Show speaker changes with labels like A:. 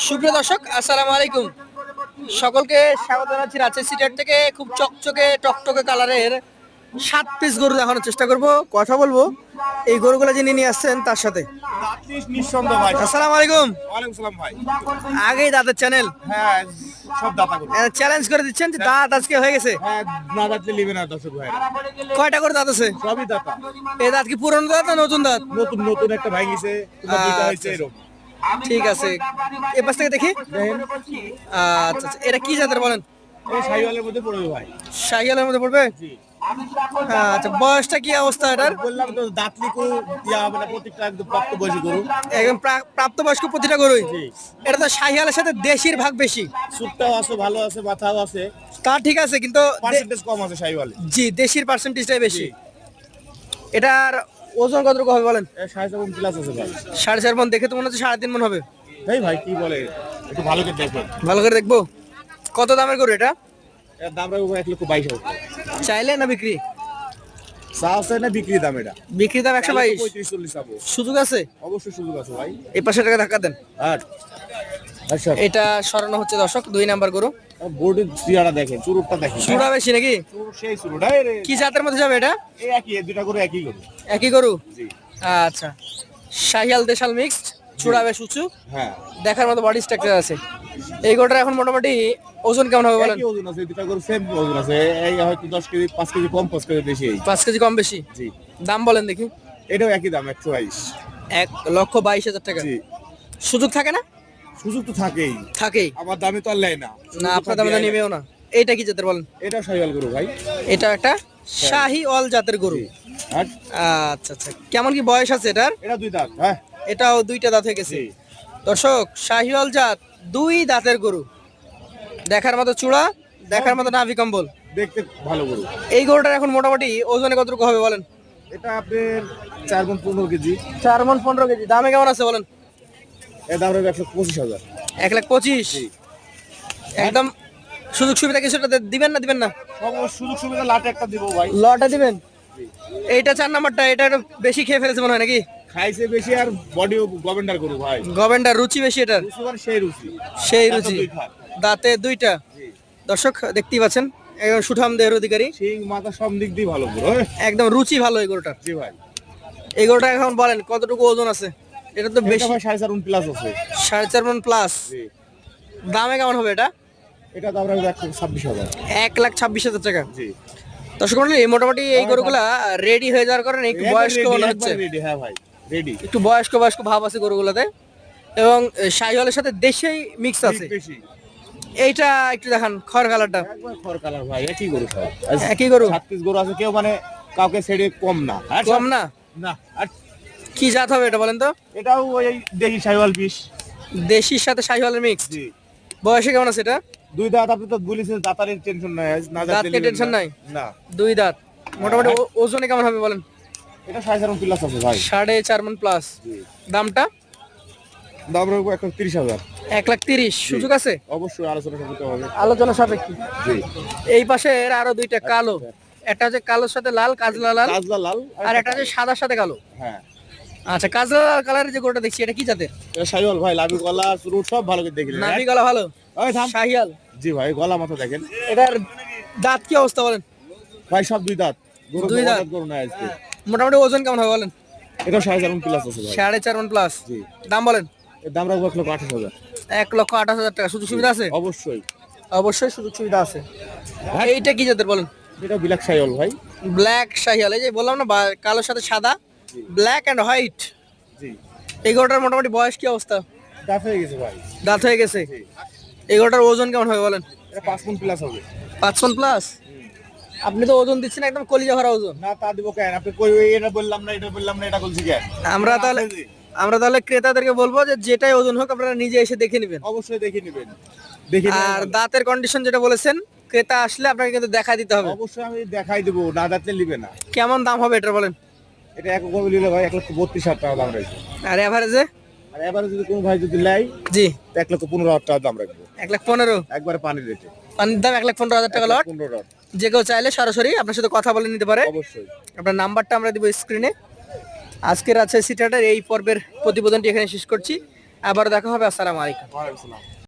A: সুপ্রিয় দর্শক, আসসালামু আলাইকুম। সকলকে স্বাগত জানাচ্ছি রাজশাহী সিটিহাট থেকে। খুব চকচকে টকটকে কালারের 7 পিস গরু দেখানোর চেষ্টা করব, কথা বলবো এই গরুগুলো যিনি নিয়ে আসছেন তার সাথে।
B: নিঃসন্দেহ ভাই।
A: আসসালামু আলাইকুম।
B: ওয়ালাইকুম সালাম ভাই।
A: আগেই দাঁতের চ্যানেল
B: হ্যাঁ, সব দাতা গরু।
A: চ্যালেঞ্জ করে দিচ্ছেন যে দাঁত আজকে হয়ে গেছে।
B: হ্যাঁ, না দাঁতলে নিবে না দর্শক ভাই।
A: কয়টা করে দাঁত আছে?
B: সবই দাতা।
A: এই দাঁত কি পুরনো দাঁত না নতুন দাঁত?
B: নতুন নতুন একটা ভাই গেছে, তোমার দুইটা হয়েছে এরকম।
A: ঠিক আছে, এ পাশ থেকে দেখি।
B: দেখেন,
A: আচ্ছা আচ্ছা, এটা কি জাতের বলেন?
B: এই শাহিওয়ালের মধ্যে পড়বে ভাই।
A: শাহিয়ালের মধ্যে পড়বে।
B: জি।
A: আচ্ছা, বয়সটা কি অবস্থা এটার?
B: বললাম তো দাঁতলি গরু ইয়া হবে না, প্রত্যেকটা একদম প্রাপ্ত বয়সী গরু।
A: একদম প্রাপ্তবয়স্ক প্রতিটা গরুই।
B: জি।
A: এটা তো শাহিয়ালের সাথে দেশির ভাগ বেশি।
B: সুটটাও আছে, ভালো আছে, মাথাও আছে,
A: তা ঠিক আছে, কিন্তু
B: পার্সেন্টেজ কম আছে শাহিওয়ালে।
A: জি, দেশির পার্সেন্টেজটাই বেশি।
B: জি।
A: এটার ওজন কতটুকু হবে বলেন?
B: 7.5 প্লাস আছে ভাই।
A: 4.5 মন, দেখে তো মনে হচ্ছে 3.5 মন হবে।
B: এই ভাই কি বলে, একটু ভালো করে দেখবেন।
A: ভালো করে দেখবো। কত দামের গরু এটা?
B: এর দাম রাখবো 1,22,000।
A: চাইলে না বিক্রি?
B: চা আছে না বিক্রি দাম? এটা
A: বিক্রি দাম 122।
B: 35-40 যাবো।
A: সুযোগ আছে?
B: অবশ্যই সুযোগ আছে ভাই।
A: এই পাশে টাকা ধাক্কা দেন।
B: আচ্ছা,
A: এটা সরানো হচ্ছে দর্শক, 2 নাম্বার গরু।
B: বোর্ডের চিরাটা দেখেন, চুরুটটা দেখেন।
A: চূড়া বেশি নাকি?
B: চুরুট সেই চুরুট।
A: কি জাতের মধ্যে যাবে এটা?
B: এই একই, এই দুটা করে একই গরু।
A: একই গরু।
B: জি।
A: আচ্ছা, শাহিয়াল দেশাল মিক্সড, চূড়া বেশ উঁচু,
B: হ্যাঁ,
A: দেখার মতো বডি স্ট্রাকচার আছে। এই গরুটার এখন মোটামুটি ওজন কেমন হবে বলেন?
B: একই ওজন আছে, এই দুটা গরু সেম ওজন আছে। এই হয়তো 10 কেজি 5 কেজি কম, 5 কেজি বেশি। এই
A: 5 কেজি কম বেশি।
B: জি।
A: দাম বলেন দেখি।
B: এটাও একই দাম, 122।
A: 1,22,000 টাকা।
B: জি।
A: সুযোগ থাকে না?
B: সুযোগ তো থাকেই।
A: থাকেই
B: আমার দামে তো আর লেয় না।
A: না, আপনার দামে তো নিবেও না। এইটা কি জাতের বলেন?
B: এটাও শাহিওয়াল গরু ভাই।
A: এটা একটা শাহিওয়াল জাতের গরু।
B: জি। আর
A: আচ্ছা আচ্ছা, কেমন কি বয়স আছে এটার?
B: এটা দুই দাঁত। হ্যাঁ,
A: এটাও 2টা দাঁত হয়ে গেছে।
B: জি।
A: দর্শক, শাহিওয়াল জাত, 2 দাঁতের গরু, দেখার মতো চূড়া, দেখার মতো নাভি কম্বল।
B: দেখতে ভালো গরু।
A: এই গরুটার এখন মোটামুটি ওজনে কতটুকু হবে বলেন?
B: এটা আপনার 4 গুণ 15 কেজি।
A: 4 মণ 15 কেজি। দামে কেমন আছে বলেন?
B: এর দাম রাখবে 1,25,000।
A: 1,25,000।
B: জি।
A: একদম সুযোগ সুবিধা কিছুটা দিবেন না দিবেন না?
B: সুযোগ সুবিধা লাটে একটা দিব ভাই।
A: লটা দিবেন। এইটা 4 নাম্বারটা, এটা একটু বেশি খেয়ে ফেলেছে মনে হয় নাকি?
B: খাইছে বেশি আর বডিও গভর্নমেন্টার গরু ভাই।
A: গভেন্ডার রুচি বেশি এটার।
B: রুচি মানে সেই রুচি।
A: সেই
B: এত
A: রুচি।
B: দুই খাত।
A: দাঁতে 2টা।
B: জি।
A: দর্শক দেখতেই পাচ্ছেন, একদম সুঠাম দেহের অধিকারী,
B: সিং মাথা সব দিক দিয়ে ভালো গরু।
A: একদম রুচি ভালো এই গরুটার।
B: জি ভাই।
A: এই গরুটা এখন বলেন কতটুকু ওজন আছে? এটা তো
B: এটা
A: বেশি,
B: ভাই 4.5 প্লাস আছে।
A: 4.5 মণ প্লাস।
B: জি।
A: দামে কেমন হবে এটা?
B: এটা দাম রাখবে 1,26,000।
A: 1,26,000 টাকা।
B: জি।
A: দর্শক মন্ডলী, মোটামুটি এই গরুগুলা রেডি হয়ে যাওয়ার কারণে একটু বয়স্ক মনে হচ্ছে।
B: রেডি। হ্যাঁ ভাই, রেডি।
A: একটু বয়স্ক বয়স্ক ভাব আছে গরুগুলাতে, এবং শাহিওয়ালের সাথে দেশি মিক্স আছে।
B: বেশি।
A: এইটা একটু দেখান, খড় কালারটা।
B: একবার খড় কালার ভাই, একই গরু সব।
A: একই গরু।
B: 7 পিস গরু আছে, কেউ মানে কাউকে ছেড়ে কম না। আর
A: কম না?
B: না। আর
A: কি জাত হবে এটা বলেন তো?
B: এটাও ওই দেখি শাহিওয়াল 20।
A: দেশির সাথে শাহিওয়ালের মিক্স।
B: জি।
A: বয়সে কেমন আছে এটা?
B: দুই দাঁত। আপনি তো বলেছেন দাঁতারের টেনশন নাই, না
A: দাঁতে টেনশন নাই?
B: না।
A: 2 দাঁত। মোটামুটি ওজনে কেমন হবে বলেন?
B: এটা 4.5 প্লাস আছে ভাই।
A: 4.5 মণ প্লাস।
B: জি।
A: দামটা?
B: দাম রাখবো 1,30,000।
A: 1,30,000। সুযোগ আছে?
B: অবশ্যই আলোচনা করতে হবে।
A: আলোচনা সাপেক্ষে।
B: জি।
A: এই পাশে আরো 2টা কালো, একটা হচ্ছে কালোর সাথে লাল, কাজলা লাল,
B: কাজলা লাল
A: আর একটা হচ্ছে সাদার সাথে কালো।
B: হ্যাঁ,
A: আচ্ছা, কাজলা লাল কালারের যে গরুটা দেখছি, এটা কি জাতের?
B: এটা শাহিওয়াল ভাই। লাভি গলা রুট সব ভালো করে দেখলেন।
A: নাভি গলা ভালো,
B: ওই থাম।
A: শাহিয়াল।
B: জি ভাই, গলা মাথা দেখেন
A: এটার দাঁত কি অবস্থা বলেন?
B: ভাই, সব দুই দাঁত গরু।
A: দুই দাঁত।
B: গরু না আজকে।
A: মোটামুটি ওজন কেমন হবে বলেন?
B: এটা 4.5 প্লাস আছে ভাই।
A: 4.5 মণ প্লাস।
B: জি।
A: দাম বলেন?
B: এর দাম রাখবো 1,28,000।
A: 1,28,000 টাকা। সুযোগ সুবিধা আছে?
B: অবশ্যই।
A: অবশ্যই সুযোগ সুবিধা আছে। এইটা কি জাতের বলেন?
B: এটা বিলাক শাহিওয়াল ভাই।
A: ব্ল্যাক শাহিয়াল। এই যে বললাম না, কালোর সাথে সাদা, ব্ল্যাক এন্ড হোয়াইট।
B: জি।
A: এই গরুটার মোটামুটি বয়স কি অবস্থা?
B: দাঁত হয়ে গেছে ভাই।
A: দাঁত হয়ে গেছে।
B: জি।
A: এই গরুটার ওজন কেমন হবে বলেন?
B: এটা 5 গুণ প্লাস হবে।
A: 5 মণ প্লাস। আপনি তো ওজন দিচ্ছেন একদম কলিজা ভরা ওজন।
B: না, তা দিব কেন? আপনি কই এটা বললাম না, এটা বললাম না, এটা বলছি কেন?
A: আমরা তাহলে ক্রেতাদেরকে বলবো যে যেটাই ওজন হোক আপনারা নিজে এসে দেখে নেবেন।
B: অবশ্যই দেখে নেবেন। দেখে
A: আর দাঁতের কন্ডিশন যেটা বলেছেন, ক্রেতা আসলে আপনাকে কিন্তু দেখা দিতে হবে।
B: অবশ্যই আমি দেখাই দেবো, না দাঁতলে নিবে না।
A: কেমন দাম হবে এটা বলেন?
B: এটা এক কবে নিলে ভাই 1,32,000 টাকা দাম রাখবো।
A: আর এভারেজে?
B: আর এবারে যদি কোনো ভাই যদি লাই,
A: জি,
B: 1,15,000 টাকা দাম রাখবো।
A: 1,15,000।
B: একবারে পানি রেটে।
A: পানির দাম 1,15,000 টাকা লট।
B: 15,000।
A: যে কেউ চাইলে সরাসরি আপনার সাথে কথা বলে নিতে পারে।
B: অবশ্যই।
A: আপনার নাম্বারটা আমরা দিব স্ক্রিনে। আজকের আছে সিটাটার এই পর্বের প্রতিবেদনটি এখানে শেষ করছি। আবার দেখা হবে। আসসালামু আলাইকুম।
B: ওয়ালাইকুম আসসালাম।